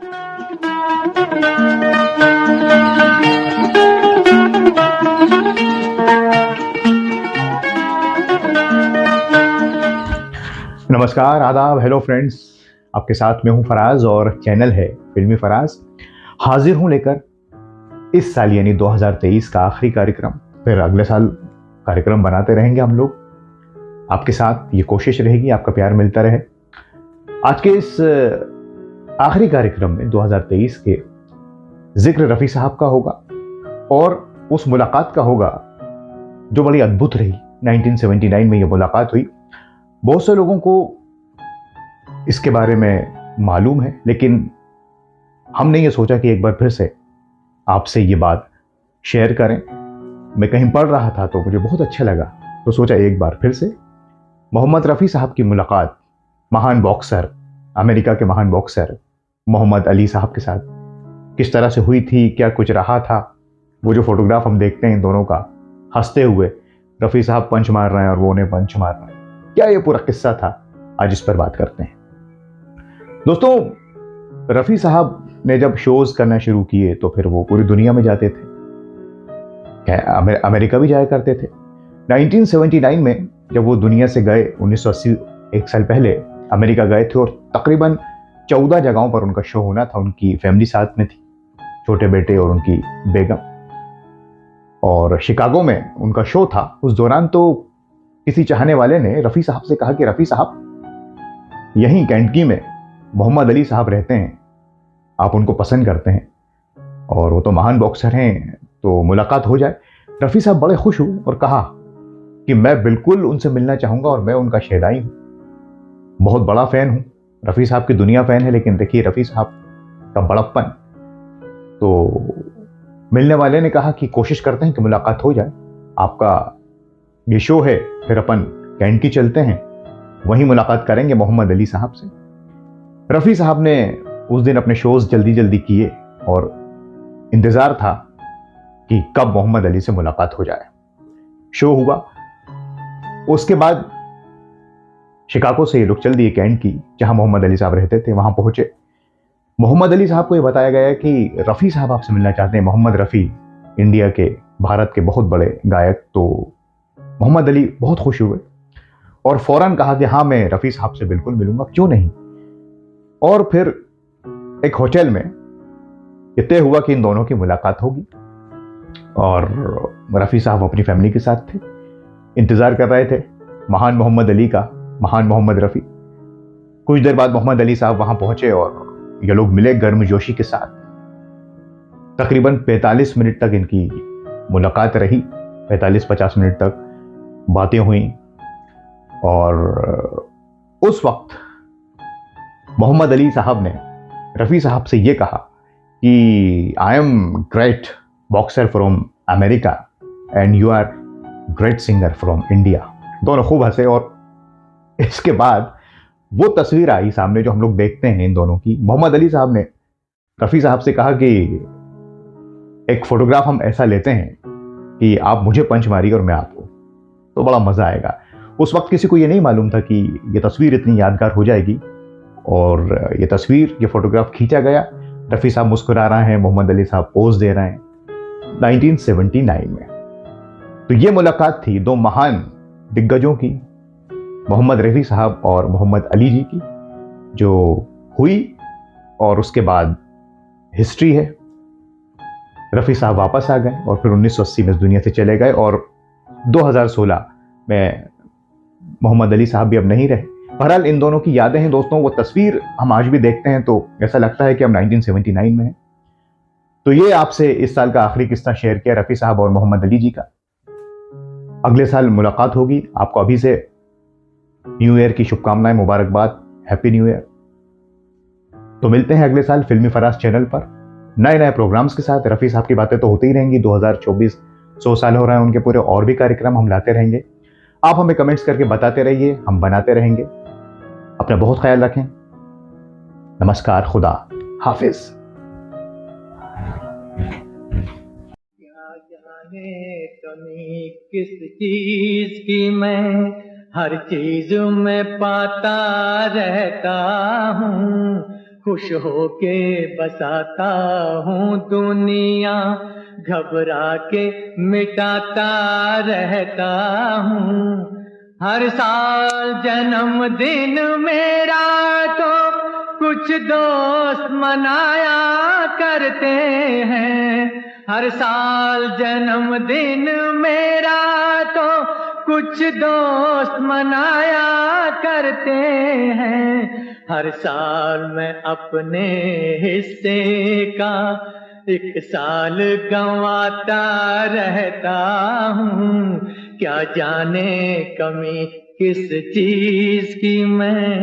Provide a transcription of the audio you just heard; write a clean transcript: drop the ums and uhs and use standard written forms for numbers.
नमस्कार, आदाब, hello friends. आपके साथ मैं हूं फराज और चैनल है फिल्मी फराज। हाजिर हूं लेकर इस साल यानी 2023 का आखिरी कार्यक्रम। फिर अगले साल कार्यक्रम बनाते रहेंगे हम लोग। आपके साथ ये कोशिश रहेगी, आपका प्यार मिलता रहे। आज के इस आखिरी कार्यक्रम में 2023 के जिक्र रफ़ी साहब का होगा और उस मुलाकात का होगा जो बड़ी अद्भुत रही। 1979 में ये मुलाकात हुई। बहुत से लोगों को इसके बारे में मालूम है, लेकिन हमने ये सोचा कि एक बार फिर से आपसे ये बात शेयर करें। मैं कहीं पढ़ रहा था तो मुझे बहुत अच्छा लगा, तो सोचा एक बार फिर से मोहम्मद रफ़ी साहब की मुलाकात महान बॉक्सर, अमेरिका के महान बॉक्सर मोहम्मद अली साहब के साथ किस तरह से हुई थी, क्या कुछ रहा था। वो जो फोटोग्राफ हम देखते हैं इन दोनों का, हंसते हुए रफ़ी साहब पंच मार रहे हैं और वो उन्हें पंच मार रहे हैं, क्या ये पूरा किस्सा था, आज इस पर बात करते हैं। दोस्तों, रफ़ी साहब ने जब शोज करना शुरू किए तो फिर वो पूरी दुनिया में जाते थे, अमेरिका भी जाया करते थे। 1979 में जब वो दुनिया से गए, 1980 एक साल पहले अमेरिका गए थे और तकरीबन 14 जगहों पर उनका शो होना था। उनकी फैमिली साथ में थी, छोटे बेटे और उनकी बेगम। और शिकागो में उनका शो था। उस दौरान तो किसी चाहने वाले ने रफ़ी साहब से कहा कि रफ़ी साहब, यहीं कैंटकी में मोहम्मद अली साहब रहते हैं, आप उनको पसंद करते हैं और वो तो महान बॉक्सर हैं, तो मुलाकात हो जाए। रफ़ी साहब बड़े खुश हुए और कहा कि मैं बिल्कुल उनसे मिलना चाहूंगा और मैं उनका शेदाई हूं, बहुत बड़ा फैन हूं। रफ़ी साहब की दुनिया फैन है, लेकिन देखिए रफ़ी साहब का बड़प्पन। तो मिलने वाले ने कहा कि कोशिश करते हैं कि मुलाकात हो जाए, आपका ये शो है, फिर अपन कैंटकी चलते हैं, वहीं मुलाकात करेंगे मोहम्मद अली साहब से। रफ़ी साहब ने उस दिन अपने शोज जल्दी जल्दी किए और इंतजार था कि कब मोहम्मद अली से मुलाकात हो जाए। शो हुआ, उसके बाद शिकागो से ये लोग चल दिए कैंटकी, जहां मोहम्मद अली साहब रहते थे। वहां पहुंचे, मोहम्मद अली साहब को ये बताया गया कि रफ़ी साहब आपसे मिलना चाहते हैं। मोहम्मद रफ़ी इंडिया के, भारत के बहुत बड़े गायक। तो मोहम्मद अली बहुत खुश हुए और फौरन कहा कि हाँ, मैं रफ़ी साहब से बिल्कुल मिलूंगा, क्यों नहीं। और फिर एक होटल में ये तय हुआ कि इन दोनों की मुलाकात होगी और रफ़ी साहब अपनी फैमिली के साथ थे, इंतजार कर रहे थे महान मोहम्मद अली का, महान मोहम्मद रफ़ी। कुछ देर बाद मोहम्मद अली साहब वहां पहुंचे और ये लोग मिले गर्मजोशी के साथ। तकरीबन 45 मिनट तक इनकी मुलाकात रही, 45-50 मिनट तक बातें हुई। और उस वक्त मोहम्मद अली साहब ने रफ़ी साहब से ये कहा कि I am great boxer from America and you are great singer from India. दोनों खूब हंसे और इसके बाद वो तस्वीर आई सामने जो हम लोग देखते हैं इन दोनों की। मोहम्मद अली साहब ने रफ़ी साहब से कहा कि एक फोटोग्राफ हम ऐसा लेते हैं कि आप मुझे पंच मारिए और मैं आपको, तो बड़ा मजा आएगा। उस वक्त किसी को ये नहीं मालूम था कि ये तस्वीर इतनी यादगार हो जाएगी। और ये तस्वीर, ये फोटोग्राफ खींचा गया। रफ़ी साहब मुस्कुरा रहे हैं, मोहम्मद अली साहब पोज दे रहे हैं, 1979 में। तो ये मुलाकात थी दो महान दिग्गजों की, मोहम्मद रफ़ी साहब और मोहम्मद अली जी की, जो हुई। और उसके बाद हिस्ट्री है। रफ़ी साहब वापस आ गए और फिर 1980 में इस दुनिया से चले गए और 2016 में मोहम्मद अली साहब भी अब नहीं रहे। बहरहाल इन दोनों की यादें हैं दोस्तों। वो तस्वीर हम आज भी देखते हैं तो ऐसा लगता है कि हम 1979 में हैं। तो ये आपसे इस साल का आखिरी किस्सा शेयर किया रफ़ी साहब और मोहम्मद अली जी का। अगले साल मुलाकात होगी। आपको अभी से न्यू ईयर की शुभकामनाएं, मुबारकबाद, हैप्पी न्यू ईयर। तो मिलते हैं अगले साल फिल्मी फराज चैनल पर नए नए प्रोग्राम्स के साथ। रफ़ी साहब की बातें तो होती ही रहेंगी। 2024 100 साल हो रहे हैं उनके पूरे, और भी कार्यक्रम हम लाते रहेंगे। आप हमें कमेंट्स करके बताते रहिए, हम बनाते रहेंगे। अपना बहुत ख्याल रखें। नमस्कार, खुदा हाफिज। क्या जाने कमी किस चीज की, मैं हर चीज में पाता रहता हूँ। खुश होके बसाता हूँ दुनिया, घबरा के मिटाता रहता हूँ। हर साल जन्मदिन मेरा तो कुछ दोस्त मनाया करते हैं। हर साल जन्मदिन मेरा तो कुछ दोस्त मनाया करते हैं। हर साल मैं अपने हिस्से का एक साल गंवाता रहता हूँ। क्या जाने कमी किस चीज की मैं